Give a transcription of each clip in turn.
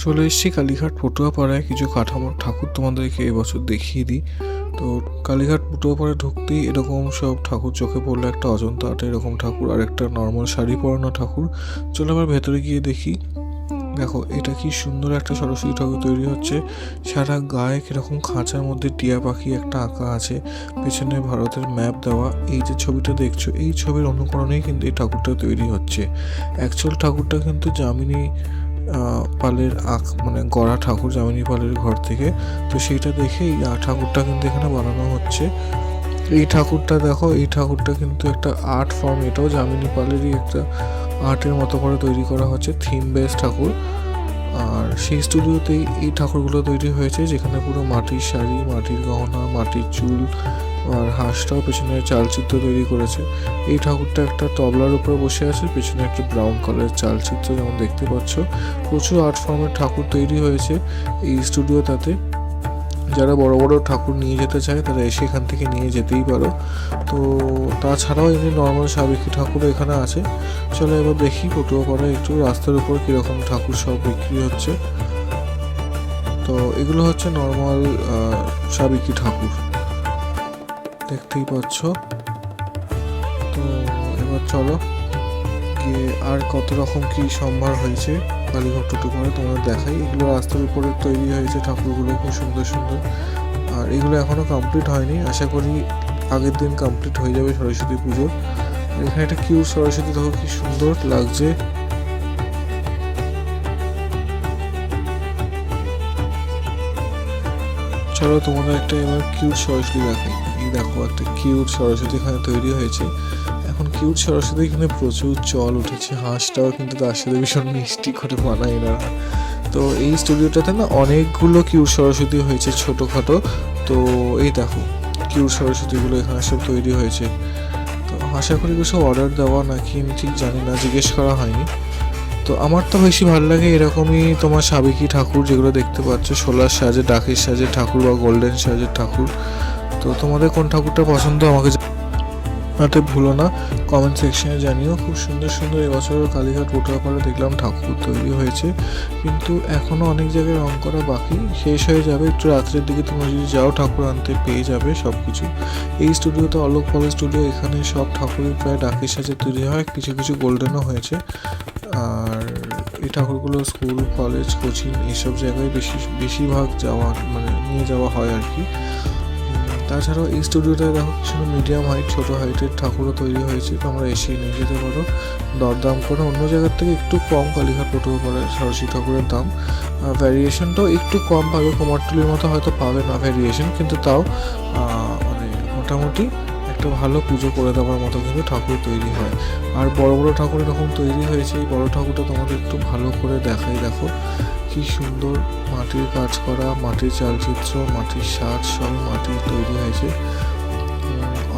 চলে এসেছি কালীঘাট পটুয়াপাড়ায়। কিছু কাঠামোর ঠাকুর তোমাদেরকে এবছর দেখিয়ে দিই। তো কালীঘাট পটুয়াপাড়ায় ঢুকতেই এরকম সব ঠাকুর চোখে পড়লো। একটা অজন্তা আটা এরকম ঠাকুর, আর একটা নর্মাল শাড়ি পরানো ঠাকুর। চলো আবার ভেতরে গিয়ে দেখি। দেখো এটা কি সুন্দর একটা সরস্বতী ঠাকুর তৈরি হচ্ছে। সারা গায়ে কিরকম খাঁচার মধ্যে টিয়া পাখি একটা আঁকা আছে, পেছনে ভারতের ম্যাপ দেওয়া। এই যে ছবিটা দেখছো, এই ছবির অনুকরণেই কিন্তু এই ঠাকুরটা তৈরি হচ্ছে। অ্যাকচুয়াল ঠাকুরটা কিন্তু যামিনী পালের মানে গড়া ঠাকুর, যামিনী পালের ঘর থেকে। তো সেইটা দেখে এই ঠাকুরটা কিন্তু এখানে বানানো হচ্ছে। এই ঠাকুরটা দেখো, এই ঠাকুরটা কিন্তু একটা আর্ট ফর্ম, এটাও যামিনী পালেরই একটা আর্টের মতো করে তৈরি করা হচ্ছে, থিম বেস ঠাকুর। আর সেই স্টুডিওতেই এই ঠাকুরগুলো তৈরি হয়েছে, যেখানে পুরো মাটির শাড়ি, মাটির গহনা, মাটির চুল, আর হাঁসটাও পেছনে চালচিত্র তৈরি করেছে। এই ঠাকুরটা একটা তবলার উপরে বসে আছে, পেছনে একটা ব্রাউন কালারের চালচিত্র যেমন দেখতে পাচ্ছ। প্রচুর আর্ট ফর্মের ঠাকুর তৈরি হয়েছে এই স্টুডিওটাতে। যারা বড় বড় ঠাকুর নিয়ে যেতে চায় তারা এসে এখান থেকে নিয়ে যেতেই পারো। তো তাছাড়াও এমনি নর্মাল সাবেকি ঠাকুরও এখানে আছে। চলো এবার দেখি পটুয়াপাড়ায় একটু রাস্তার উপর কীরকম ঠাকুর সব বিক্রি হচ্ছে। তো এগুলো হচ্ছে নর্মাল সাবেকি ঠাকুর, দেখতেই পাচ্ছ। তো এবার চলো গিয়ে আর কত রকম কি সম্ভার হয়েছে কালীঘাট পটুয়াপাড়ায় তোমাদের দেখাই। এগুলো রাস্তার উপরে তৈরি হয়েছে ঠাকুরগুলো, খুব সুন্দর সুন্দর। আর এগুলো এখনও কমপ্লিট হয়নি, আশা করি আগের দিন কমপ্লিট হয়ে যাবে সরস্বতী পুজোর। এখানে একটা কিউট সরস্বতী দেখো কি সুন্দর লাগছে। চলো তোমাদের একটা এবার কিউট সরস্বতী দেখাই। এই দেখো একটা কিউট সরস্বতী এখানে তৈরি হয়েছে। এখন কিউট সরস্বতী এখানে প্রচুর চল উঠেছে, হাঁসটাও কিন্তু তার সাথে ভীষণ মিষ্টি করে বানায় না। তো এই স্টুডিওটাতে না অনেকগুলো কিউট সরস্বতী হয়েছে ছোটোখাটো। তো এই দেখো কিউট সরস্বতীগুলো এখানে সব তৈরি হয়েছে। তো আশা করি কিছু অর্ডার দেওয়া নাকি আমি ঠিক জানি না, জিজ্ঞেস করা হয়নি। তো আমার তো বেশি ভালো লাগে এরকমই তোমার সাবেকি ঠাকুর, যেগুলো দেখতে পাচ্ছ সোলার সাজে, ডাকের সাজে ঠাকুর বা গোল্ডেন সাজের ঠাকুর। তো তোমাদের কোন ঠাকুরটা পছন্দ আমাকে জানাতে ভুলো না, কমেন্ট সেকশনে জানিও। খুব সুন্দর সুন্দর এবছর কালীঘাট পটুয়াপাড়া দেখলাম ঠাকুর তৈরি হয়েছে, কিন্তু এখনও অনেক জায়গায় রং করা বাকি, শেষ হয়ে যাবে। একটু রাত্রের দিকে তোমরা যদি যাও ঠাকুর আনতে পেয়ে যাবে সব কিছু। এই স্টুডিওতে অলোক পল স্টুডিও, এখানে সব ঠাকুরই প্রায় ডাকের সাজে তৈরি হয়, কিছু কিছু গোল্ডেনও হয়েছে। আর এই ঠাকুরগুলো স্কুল, কলেজ, কোচিং এইসব জায়গায় বেশিরভাগ নিয়ে যাওয়া হয় আর কি। তাছাড়াও এই স্টুডিওটায় দেখো কিছু মিডিয়াম হাইট, ছোটো হাইটের ঠাকুরও তৈরি হয়েছে, তোমরা এসে নিয়ে যেতে পারো দরদাম করে। অন্য জায়গার থেকে একটু কম কালীঘাট পটুয়াপাড়ায় সরস্বতী ঠাকুরের দাম। ভ্যারিয়েশনটাও একটু কম পাবে, কুমারটুলির মতো হয়তো পাবে না ভ্যারিয়েশন, কিন্তু তাও মানে মোটামুটি একটা ভালো পুজো করে দেওয়ার মতো কিন্তু ঠাকুর তৈরি হয়। আর বড় বড় ঠাকুর এরকম তৈরি হয়েছে। এই বড় ঠাকুরটা তোমাদের একটু ভালো করে দেখাই। দেখো কি সুন্দর মাটির কাজ করা, মাটির চালচিত্র, মাটির সাজ, সবই মাটির তৈরি হয়েছে।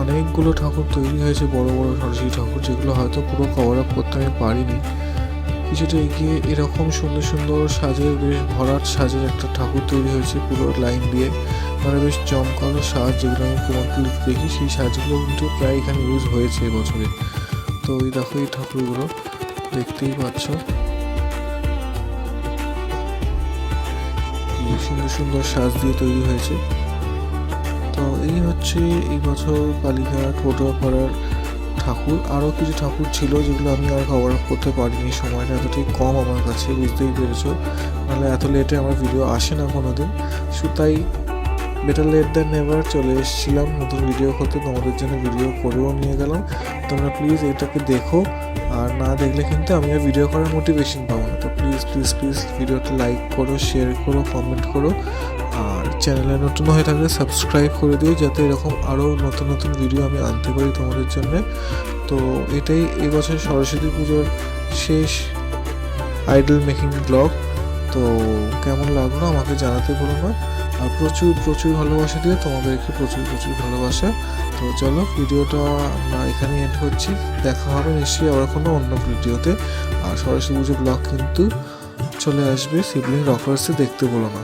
অনেকগুলো ঠাকুর তৈরি হয়েছে, বড় বড় সরস্বতী ঠাকুর, যেগুলো হয়তো পুরো কভার আপ করতে আমি পারিনি। কিছুটা এগিয়ে এরকম সুন্দর সুন্দর সাজের, বেশ ভরাট সাজের একটা ঠাকুর তৈরি হয়েছে পুরো লাইন দিয়ে, মানে বেশ চমকালো সাজ, যেগুলো আমি কুমারটুলিতে দেখি সেই সাজগুলো কিন্তু প্রায় এখানে ইউজ হয়েছে এবছরে। তো এই দেখো এই ঠাকুরগুলো দেখতেই পাচ্ছ সুন্দর সুন্দর সাজ দিয়ে তৈরি হয়েছে। তো এই হচ্ছে এই বছর কালীঘাট পটুয়াপাড়ার ঠাকুর। আরও কিছু ঠাকুর ছিল যেগুলো আমি আর কভার আপ করতে পারিনি, সময়টা এতটাই কম আমার কাছে, বুঝতেই পেরেছো। নাহলে এত লেটে আমার ভিডিও আসে না কোনো দিন, তাই বেটার লেট দ্যান নেভার চলে এসেছিলাম নতুন ভিডিও করতে, তোমাদের জন্য ভিডিও করেও নিয়ে গেলাম। তোমরা প্লিজ এটাকে দেখো, আর না দেখলে কিন্তু আমি আর ভিডিও করার মোটিভেশন পাবো না। তো প্লিজ প্লিজ প্লিজ ভিডিওটা লাইক করো, শেয়ার করো, কমেন্ট করো, আর চ্যানেলে নতুন হয়ে থাকলে সাবস্ক্রাইব করে দিও, যাতে এরকম আরও নতুন নতুন ভিডিও আমি আনতে পারি তোমাদের জন্য। তো এটাই এবছর সরস্বতী পুজোর শেষ আইডল মেকিং ব্লগ। তো কেমন লাগলো আমাকে জানাতে ভুলো না, আর প্রচুর প্রচুর ভালোবাসা দিয়ে তোমাদেরকে প্রচুর প্রচুর ভালোবাসা। তো চলো ভিডিওটা আমরা এখানে এন্ড করছি, দেখা হবে নিশ্চয়ই আবার কোনো অন্য ভিডিওতে। আর সরস্বতী পুজো ব্লগ কিন্তু চলে আসবে শিবলিং রকার্সে, দেখতে ভুলো না।